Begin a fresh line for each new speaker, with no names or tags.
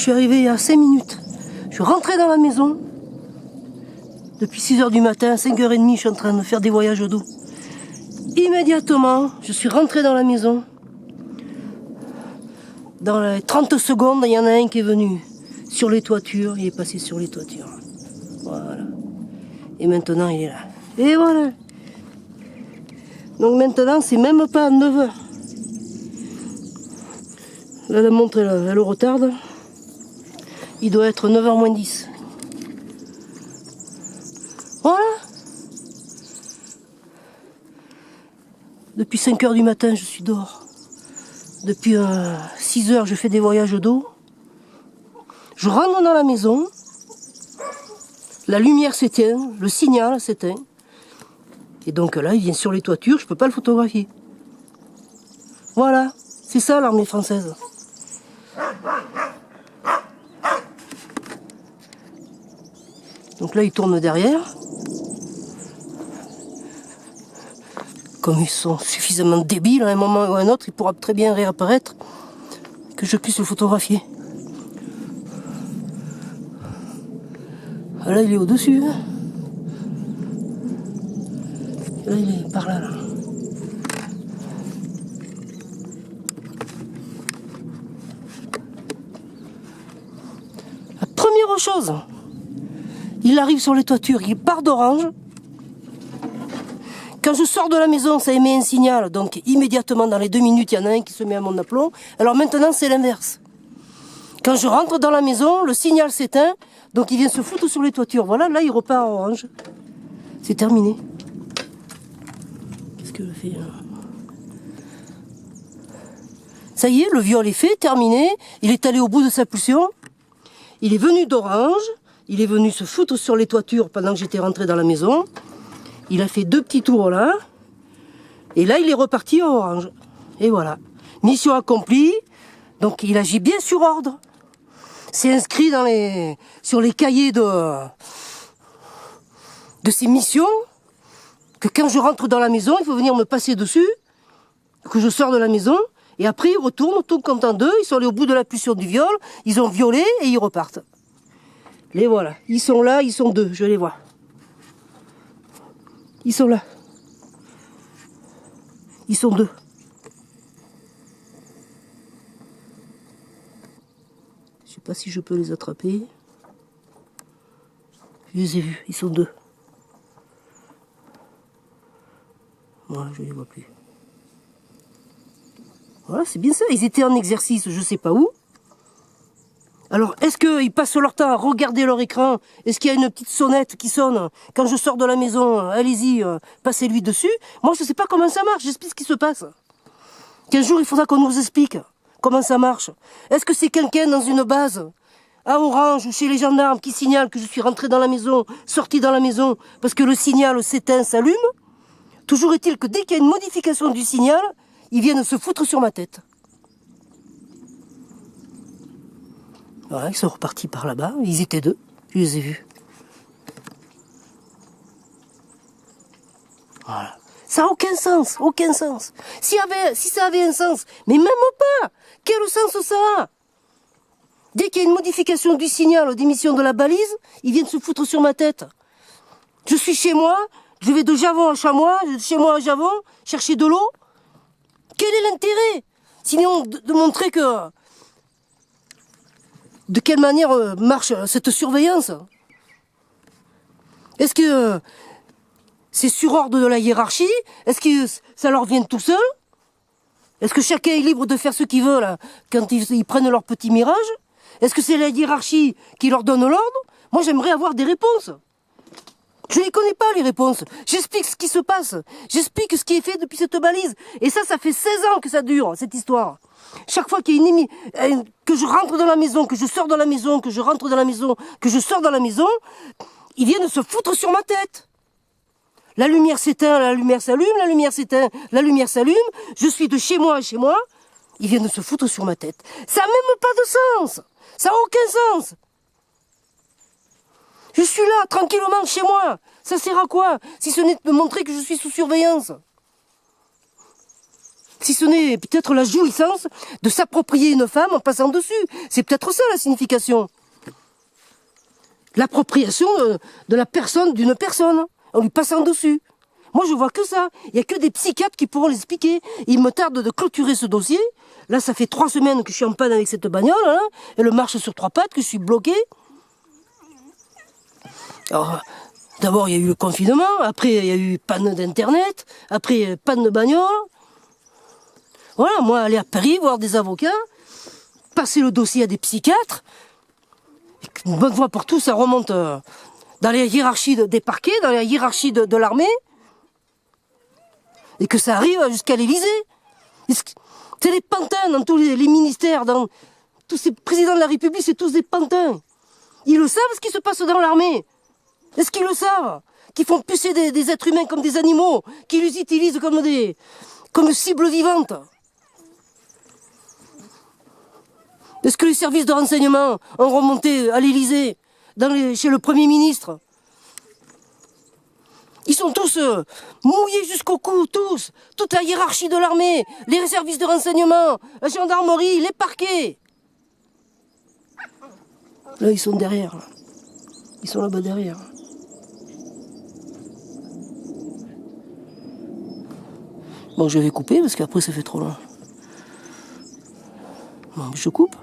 suis arrivé il y a 5 minutes. Je suis rentré dans la maison. Depuis 6 h du matin, 5 h 30, je suis en train de faire des voyages d'eau. Immédiatement, je suis rentré dans la maison. Dans les 30 secondes, il y en a un qui est venu sur les toitures. Il est passé sur les toitures. Voilà. Et maintenant, il est là. Et voilà. Donc maintenant, c'est même pas 9 h. Là, la montre, elle le retarde. Il doit être 9 h moins 10. Voilà. Depuis 5 h du matin, je suis dehors. Depuis 6 h, je fais des voyages d'eau. Je rentre dans la maison. La lumière s'éteint, le signal s'éteint. Et donc là, il vient sur les toitures, je ne peux pas le photographier. Voilà, c'est ça l'armée française. Donc là, il tourne derrière. Comme ils sont suffisamment débiles, à un moment ou à un autre, il pourra très bien réapparaître, que je puisse le photographier. Ah là, il est au-dessus. Hein. Là, il est par là, là. La première chose, il arrive sur les toitures, il part d'Orange. Quand je sors de la maison, ça émet un signal, donc immédiatement dans les 2 minutes, il y en a un qui se met à mon aplomb. Alors maintenant, c'est l'inverse. Quand je rentre dans la maison, le signal s'éteint, donc il vient se foutre sur les toitures. Voilà, là, il repart à Orange. C'est terminé. Qu'est-ce que je fais là ? Ça y est, le viol est fait, terminé. Il est allé au bout de sa pulsion. Il est venu d'Orange. Il est venu se foutre sur les toitures pendant que j'étais rentré dans la maison. Il a fait 2 petits tours là. Et là, il est reparti à Orange. Et voilà. Mission accomplie. Donc, il agit bien sur ordre. C'est inscrit sur les cahiers de ses missions. Que quand je rentre dans la maison, il faut venir me passer dessus. Que je sors de la maison. Et après, ils retournent, tout content d'eux. Ils sont allés au bout de la pulsion du viol. Ils ont violé et ils repartent. Les voilà. Ils sont là, ils sont 2. Je les vois. Ils sont là. Ils sont 2. Je sais pas si je peux les attraper. Je les ai vus. Ils sont 2. Voilà, je les vois plus. Voilà, c'est bien ça. Ils étaient en exercice, je sais pas où. Alors, est-ce qu'ils passent leur temps à regarder leur écran? Est-ce qu'il y a une petite sonnette qui sonne? Quand je sors de la maison, allez-y, passez-lui dessus. Moi, je ne sais pas comment ça marche. J'explique ce qui se passe. Qu'un jour, il faudra qu'on nous explique comment ça marche. Est-ce que c'est quelqu'un dans une base, à Orange ou chez les gendarmes, qui signale que je suis rentré dans la maison, sorti dans la maison, parce que le signal s'éteint, s'allume? Toujours est-il que dès qu'il y a une modification du signal, ils viennent se foutre sur ma tête. Voilà, ils sont repartis par là-bas. Ils étaient 2. Je les ai vus. Voilà. Ça n'a aucun sens. Aucun sens. Si ça avait un sens, mais même pas. Quel sens ça a? Dès qu'il y a une modification du signal d'émission de la balise, ils viennent se foutre sur ma tête. Je suis chez moi. Je vais de Javon à Chamois, de chez moi à Javon, chercher de l'eau. Quel est l'intérêt? Sinon, de montrer que... De quelle manière marche cette surveillance? Est-ce que c'est sur ordre de la hiérarchie? Est-ce que ça leur vient tout seul? Est-ce que chacun est libre de faire ce qu'il veut là, quand ils prennent leur petit mirage? Est-ce que c'est la hiérarchie qui leur donne l'ordre? Moi, j'aimerais avoir des réponses. Je ne les connais pas, les réponses. J'explique ce qui se passe. J'explique ce qui est fait depuis cette balise. Et ça fait 16 ans que ça dure, cette histoire. Chaque fois qu'il y a que je rentre dans la maison, que je sors de la maison, que je rentre dans la maison, que je sors dans la maison, ils viennent se foutre sur ma tête. La lumière s'éteint, la lumière s'allume, la lumière s'éteint, la lumière s'allume. Je suis de chez moi à chez moi. Ils viennent se foutre sur ma tête. Ça n'a même pas de sens. Ça n'a aucun sens. Je suis là, tranquillement, chez moi. Ça sert à quoi? Si ce n'est de me montrer que je suis sous surveillance. Si ce n'est peut-être la jouissance de s'approprier une femme en passant dessus. C'est peut-être ça la signification. L'appropriation de la personne d'une personne, en lui passant dessus. Moi, je vois que ça. Il n'y a que des psychiatres qui pourront l'expliquer. Il me tarde de clôturer ce dossier. Là, ça fait 3 semaines que je suis en panne avec cette bagnole. Hein, elle marche sur 3 pattes, que je suis bloqué. Alors, d'abord, il y a eu le confinement. Après, il y a eu panne d'Internet. Après, panne de bagnole. Voilà, moi, aller à Paris, voir des avocats, passer le dossier à des psychiatres. Une bonne fois pour tout, ça remonte dans les hiérarchies des parquets, dans la hiérarchie de l'armée. Et que ça arrive jusqu'à l'Élysée. C'est des pantins dans tous les ministères, dans tous ces présidents de la République, c'est tous des pantins. Ils le savent ce qui se passe dans l'armée. Est-ce qu'ils le savent? Qu'ils font pucer des êtres humains comme des animaux, qu'ils les utilisent comme cibles vivantes. Est-ce que les services de renseignement ont remonté à l'Élysée, chez le Premier ministre? Ils sont tous mouillés jusqu'au cou, tous. Toute la hiérarchie de l'armée, les services de renseignement, la gendarmerie, les parquets. Là, ils sont derrière. Là. Ils sont là-bas derrière. Bon, je vais couper parce qu'après, ça fait trop long. Bon, je coupe.